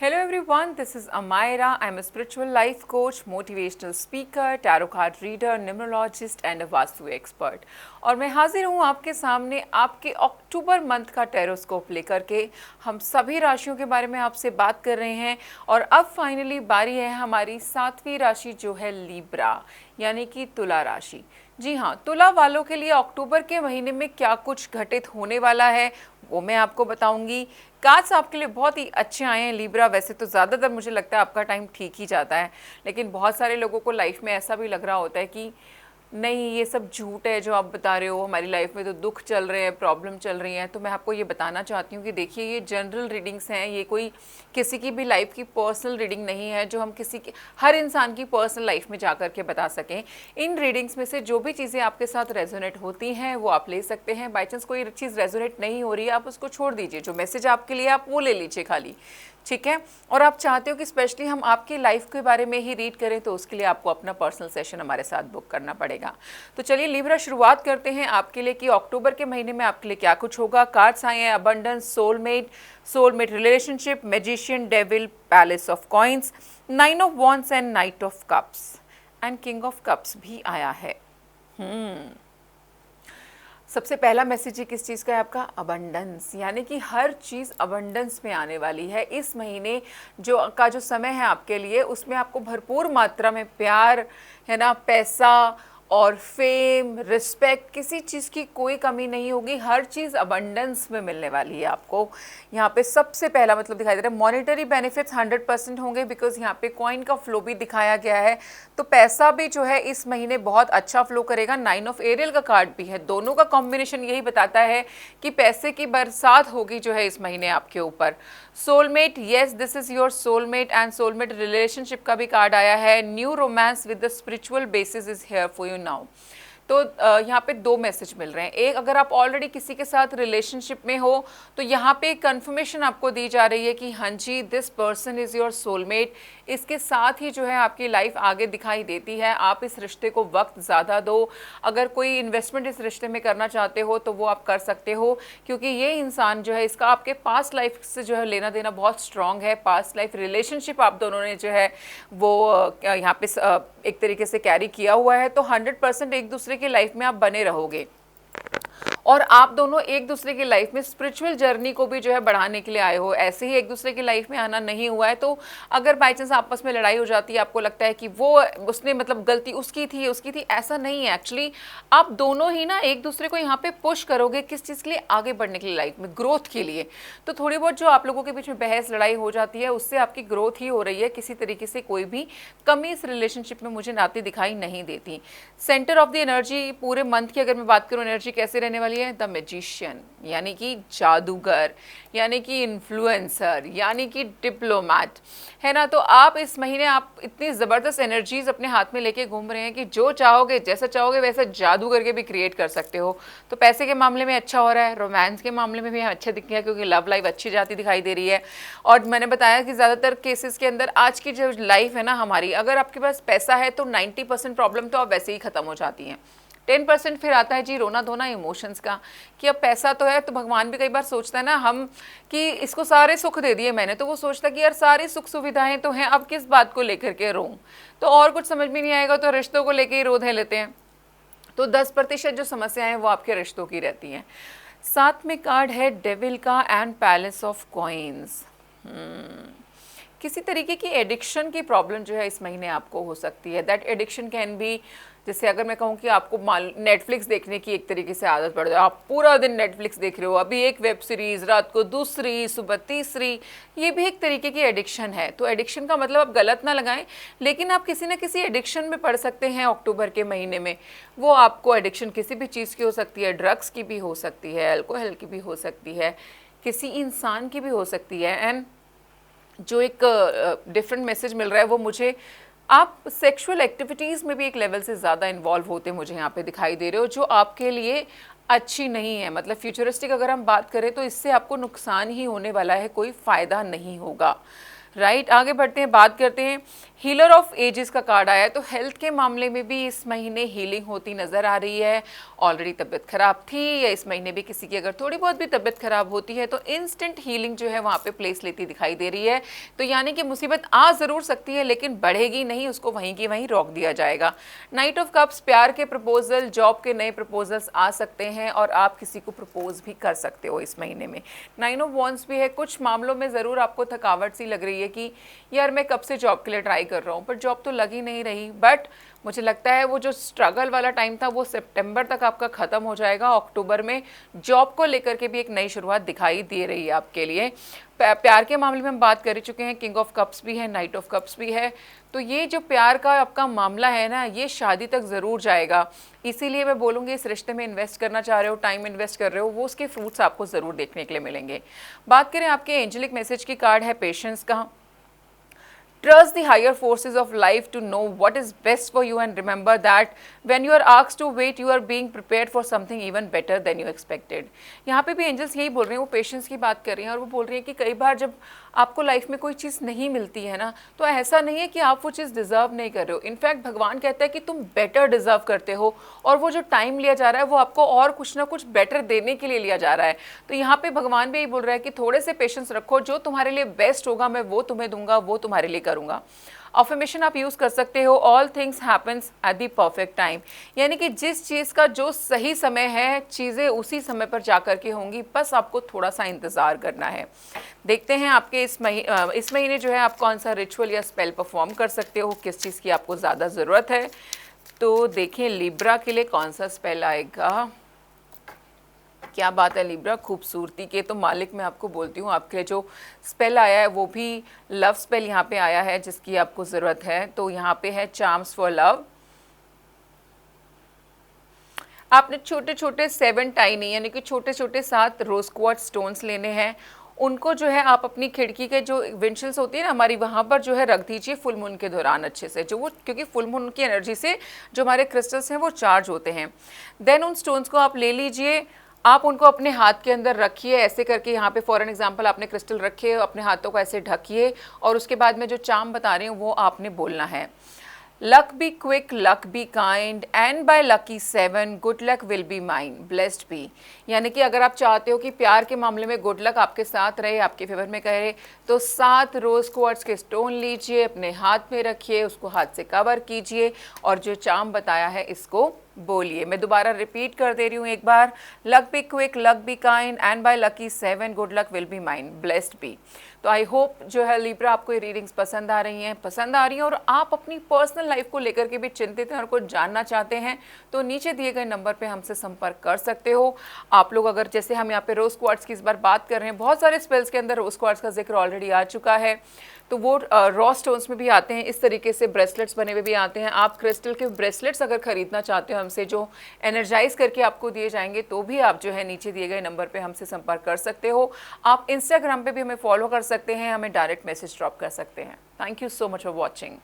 Hello everyone, this is Amaira. I'm a spiritual life coach, motivational speaker, tarot card reader, numerologist and a vastu expert. और मैं हाजिर हूँ आपके सामने आपके अक्टूबर मंथ का टेरोस्कोप लेकर के। हम सभी राशियों के बारे में आपसे बात कर रहे हैं और अब फाइनली बारी है हमारी 7वीं राशि जो है लीब्रा यानी कि तुला राशि। जी हाँ, तुला वालों के लिए अक्टूबर के महीने में क्या कुछ घटित होने वाला है वो मैं आपको बताऊंगी। कार्ड्स आपके लिए बहुत ही अच्छे आए हैं लीब्रा। वैसे तो ज़्यादातर मुझे लगता है आपका टाइम ठीक ही जाता है, लेकिन बहुत सारे लोगों को लाइफ में ऐसा भी लग रहा होता है कि नहीं ये सब झूठ है जो आप बता रहे हो, हमारी लाइफ में तो दुख चल रहे हैं, प्रॉब्लम चल रही हैं। तो मैं आपको ये बताना चाहती हूँ कि देखिए ये जनरल रीडिंग्स हैं, ये कोई किसी की भी लाइफ की पर्सनल रीडिंग नहीं है जो हम किसी की हर इंसान की पर्सनल लाइफ में जा कर के बता सकें। इन रीडिंग्स में से जो भी चीज़ें आपके साथ रेजोनेट होती हैं वो आप ले सकते हैं। बाई चांस कोई चीज़ रेजोनेट नहीं हो रही है आप उसको छोड़ दीजिए, जो मैसेज आपके लिए आप वो ले लीजिए खाली, ठीक है। और आप चाहते हो कि स्पेशली हम आपकी लाइफ के बारे में ही रीड करें तो उसके लिए आपको अपना पर्सनल सेशन हमारे साथ बुक करना पड़ेगा। तो चलिए लीब्रा शुरुआत करते हैं आपके लिए कि अक्टूबर के महीने में आपके लिए क्या कुछ होगा। कार्ड्स आए हैं abundance, soulmate relationship, magician, devil, palace of coins, 9 of wands and night of cups and king of cups भी आया है। सबसे पहला मैसेज ही किस चीज़ का है आपका? अबंडेंस, यानी कि हर चीज़ अबंडेंस में आने वाली है। इस महीने जो समय है आपके लिए उसमें आपको भरपूर मात्रा में प्यार है ना, पैसा और फेम, रिस्पेक्ट, किसी चीज़ की कोई कमी नहीं होगी। हर चीज़ अबंडेंस में मिलने वाली है आपको। यहाँ पे सबसे पहला मतलब दिखाई दे रहा है मॉनेटरी बेनिफिट्स 100% होंगे, बिकॉज यहाँ पे कॉइन का फ्लो भी दिखाया गया है। तो पैसा भी जो है इस महीने बहुत अच्छा फ्लो करेगा। 9 ऑफ एरियल का कार्ड भी है, दोनों का कॉम्बिनेशन यही बताता है कि पैसे की बरसात होगी जो है इस महीने आपके ऊपर। Soulmate, yes this is your soulmate and soulmate relationship का भी कार्ड आया है। New romance with the spiritual basis is here for you now. तो यहाँ पे दो मैसेज मिल रहे हैं। एक, अगर आप ऑलरेडी किसी के साथ रिलेशनशिप में हो तो यहाँ पे कंफर्मेशन आपको दी जा रही है कि हाँ जी this person is your soulmate. इसके साथ ही जो है आपकी लाइफ आगे दिखाई देती है। आप इस रिश्ते को वक्त ज़्यादा दो। अगर कोई इन्वेस्टमेंट इस रिश्ते में करना चाहते हो तो वो आप कर सकते हो, क्योंकि ये इंसान जो है इसका आपके पास्ट लाइफ से जो है लेना देना बहुत स्ट्रांग है। पास्ट लाइफ रिलेशनशिप आप दोनों ने जो है वो यहाँ पे एक तरीके से कैरी किया हुआ है। तो 100% एक दूसरे की लाइफ में आप बने रहोगे और आप दोनों एक दूसरे की लाइफ में स्पिरिचुअल जर्नी को भी जो है बढ़ाने के लिए आए हो। ऐसे ही एक दूसरे की लाइफ में आना नहीं हुआ है। तो अगर बाई चांस आपस में लड़ाई हो जाती है, आपको लगता है कि वो उसने मतलब गलती उसकी थी, ऐसा नहीं है। एक्चुअली आप दोनों ही ना एक दूसरे को यहाँ पे पुश करोगे किस चीज़ के लिए? आगे बढ़ने के लिए, लाइफ में ग्रोथ के लिए। तो थोड़ी बहुत जो आप लोगों के बीच में बहस लड़ाई हो जाती है उससे आपकी ग्रोथ ही हो रही है। किसी तरीके से कोई भी कमी इस रिलेशनशिप में मुझे आती दिखाई नहीं देती। सेंटर ऑफ द एनर्जी पूरे मंथ की अगर मैं बात करूँ एनर्जी कैसे रहने वाली है? द मैजिशियन, यानी कि जादूगर, यानी कि इन्फ्लुएंसर, यानी कि डिप्लोमैट, है ना। तो आप इस महीने आप इतनी ज़बरदस्त एनर्जीज अपने हाथ में लेके घूम रहे हैं कि जो चाहोगे जैसा चाहोगे वैसा जादू करके भी क्रिएट कर सकते हो। तो पैसे के मामले में अच्छा हो रहा है, रोमांस के मामले में भी अच्छे दिख रहे हैं क्योंकि लव लाइफ अच्छी जाती दिखाई दे रही है। और मैंने बताया कि ज़्यादातर केसेस के अंदर आज की जो लाइफ है ना हमारी, अगर आपके पास पैसा है तो 90% प्रॉब्लम तो अब वैसे ही ख़त्म हो जाती हैं। 10% फिर आता है जी रोना धोना इमोशंस का, कि अब पैसा तो है। तो भगवान भी कई बार सोचता है ना हम कि इसको सारे सुख दे दिए मैंने, तो वो सोचता है कि यार सारी सुख सुविधाएं तो हैं, अब किस बात को लेकर के रो। तो और कुछ समझ में नहीं आएगा तो रिश्तों को लेकर ही रो धे लेते हैं। तो 10% जो समस्याएं हैं वो आपके रिश्तों की रहती हैं। साथ में कार्ड है डेविल का एंड पैलेस ऑफ कॉइन्स। किसी तरीके की एडिक्शन की प्रॉब्लम जो है इस महीने आपको हो सकती है। दैट एडिक्शन कैन बी, जैसे अगर मैं कहूँ कि आपको नेटफ्लिक्स देखने की एक तरीके से आदत पड़ जाए, आप पूरा दिन नेटफ्लिक्स देख रहे हो, अभी एक वेब सीरीज़, रात को दूसरी, सुबह तीसरी, ये भी एक तरीके की एडिक्शन है। तो एडिक्शन का मतलब आप गलत ना लगाएं, लेकिन आप किसी न किसी एडिक्शन में पड़ सकते हैं अक्टूबर के महीने में। वो आपको एडिक्शन किसी भी चीज़ की हो सकती है, ड्रग्स की भी हो सकती है, अल्कोहल की भी हो सकती है, किसी इंसान की भी हो सकती है। एंड जो एक डिफरेंट मैसेज मिल रहा है वो मुझे, आप सेक्सुअल एक्टिविटीज़ में भी एक लेवल से ज़्यादा इन्वॉल्व होते मुझे यहाँ पे दिखाई दे रहे हो, जो आपके लिए अच्छी नहीं है। मतलब फ्यूचरिस्टिक अगर हम बात करें तो इससे आपको नुकसान ही होने वाला है, कोई फ़ायदा नहीं होगा। राइट, आगे बढ़ते हैं, बात करते हैं। हीलर ऑफ एजेस का कार्ड आया है, तो हेल्थ के मामले में भी इस महीने हीलिंग होती नजर आ रही है। ऑलरेडी तबीयत खराब थी या इस महीने भी किसी की अगर थोड़ी बहुत भी तबीयत खराब होती है तो इंस्टेंट हीलिंग जो है वहाँ पे प्लेस लेती दिखाई दे रही है। तो यानी कि मुसीबत आ ज़रूर सकती है लेकिन बढ़ेगी नहीं, उसको वहीं की वहीं रोक दिया जाएगा। नाइट ऑफ कप्स, प्यार के प्रपोजल, जॉब के नए प्रपोजल्स आ सकते हैं और आप किसी को प्रपोज भी कर सकते हो इस महीने में। 9 ऑफ वॉन्ड्स भी है। कुछ मामलों में ज़रूर आपको थकावट सी लग रही है कि यार मैं कब से जॉब के लिए ट्राई कर रहा हूँ पर जॉब तो लग ही नहीं रही। बट मुझे लगता है वो जो स्ट्रगल वाला टाइम था वो सितंबर तक आपका ख़त्म हो जाएगा। अक्टूबर में जॉब को लेकर के भी एक नई शुरुआत दिखाई दे रही है आपके लिए। प्यार के मामले में हम बात कर ही चुके हैं, किंग ऑफ कप्स भी है, नाइट ऑफ कप्स भी है। तो ये जो प्यार का आपका मामला है ना, ये शादी तक ज़रूर जाएगा। इसीलिए मैं बोलूँगी इस रिश्ते में इन्वेस्ट करना चाह रहे हो, टाइम इन्वेस्ट कर रहे हो, वो उसके फ्रूट्स आपको ज़रूर देखने के लिए मिलेंगे। बात करें आपके एंजेलिक मैसेज की कार्ड है पेशेंस का। Trust the higher forces of life to know what is best for you and remember that when you are asked to wait, you are being prepared for something even better than you expected। यहाँ पे भी angels यही बोल रहे हैं, वो patience की बात कर रही हैं और वो बोल रही हैं कि कई बार जब आपको लाइफ में कोई चीज़ नहीं मिलती है ना, तो ऐसा नहीं है कि आप वो चीज़ डिज़र्व नहीं कर रहे हो। इनफैक्ट भगवान कहता है कि तुम बेटर डिज़र्व करते हो और वो जो टाइम लिया जा रहा है वो आपको और कुछ ना कुछ बेटर देने के लिए लिया जा रहा है। तो यहाँ पे भगवान भी यही बोल रहा है कि थोड़े से पेशेंस रखो, जो तुम्हारे लिए बेस्ट होगा मैं वो तुम्हें दूंगा, वो तुम्हारे लिए करूँगा। अफर्मेशन आप यूज़ कर सकते हो, all things happens at the perfect time, यानी कि जिस चीज़ का जो सही समय है चीज़ें उसी समय पर जा कर के होंगी, बस आपको थोड़ा सा इंतज़ार करना है। देखते हैं आपके इस महीने जो है आप कौन सा रिचुअल या स्पेल परफॉर्म कर सकते हो, किस चीज़ की आपको ज़्यादा ज़रूरत है। तो देखें लिब्रा के लिए कौन सा स्पेल आएगा। क्या बात है लिब्रा, खूबसूरती के तो मालिक मैं आपको बोलती हूँ। आपके जो स्पेल आया है वो भी लव स्पेल यहाँ पे आया है जिसकी आपको ज़रूरत है। तो यहाँ पे है चार्म्स फॉर लव। आपने छोटे छोटे 7 टाइनी यानी कि छोटे छोटे 7 रोज क्वार्ट्ज स्टोन्स लेने हैं। उनको जो है आप अपनी खिड़की के जो विंडशिल्स होती है ना हमारी, वहाँ पर जो है रख दीजिए फुल मून के दौरान अच्छे से, जो वो क्योंकि फुल मून की एनर्जी से जो हमारे क्रिस्टल्स हैं वो चार्ज होते हैं। देन उन स्टोन्स को आप ले लीजिए, आप उनको अपने हाथ के अंदर रखिए ऐसे करके। यहाँ पे फॉर एग्जांपल आपने क्रिस्टल रखे, अपने हाथों को ऐसे ढकिए और उसके बाद में जो चार्म बता रही हूँ वो आपने बोलना है। Luck be quick, luck be kind and by lucky 7 good luck will be mine, blessed be. यानी कि अगर आप चाहते हो कि प्यार के मामले में गुड लक आपके साथ रहे, आपके फेवर में करे, तो 7 रोज क्वार्ट्ज के स्टोन लीजिए, अपने हाथ में रखिए, उसको हाथ से कवर कीजिए और जो चार्म बताया है इसको बोलिए। मैं दोबारा रिपीट कर दे रही हूँ एक बार, luck be quick, luck be kind and by lucky 7 good luck will be mine, blessed be. तो आई होप जो है लिब्रा आपको ये रीडिंग्स पसंद आ रही हैं और आप अपनी पर्सनल लाइफ को लेकर के भी चिंतित हैं और कुछ जानना चाहते हैं तो नीचे दिए गए नंबर पे हमसे संपर्क कर सकते हो। आप लोग अगर जैसे हम यहाँ पे रोज क्वार्ट्ज की इस बार बात कर रहे हैं, बहुत सारे स्पेल्स के अंदर रोज क्वार्ट्ज का जिक्र ऑलरेडी आ चुका है, तो वो रॉ स्टोन्स में भी आते हैं, इस तरीके से ब्रेसलेट्स बने हुए भी आते हैं। आप क्रिस्टल के ब्रेसलेट्स अगर खरीदना चाहते हो हमसे जो एनर्जाइज करके आपको दिए जाएंगे, तो भी आप जो है नीचे दिए गए नंबर पे हमसे संपर्क कर सकते हो। आप इंस्टाग्राम पे भी हमें फॉलो कर सकते हैं, हमें डायरेक्ट मैसेज ड्रॉप कर सकते हैं। Thank you so much for watching.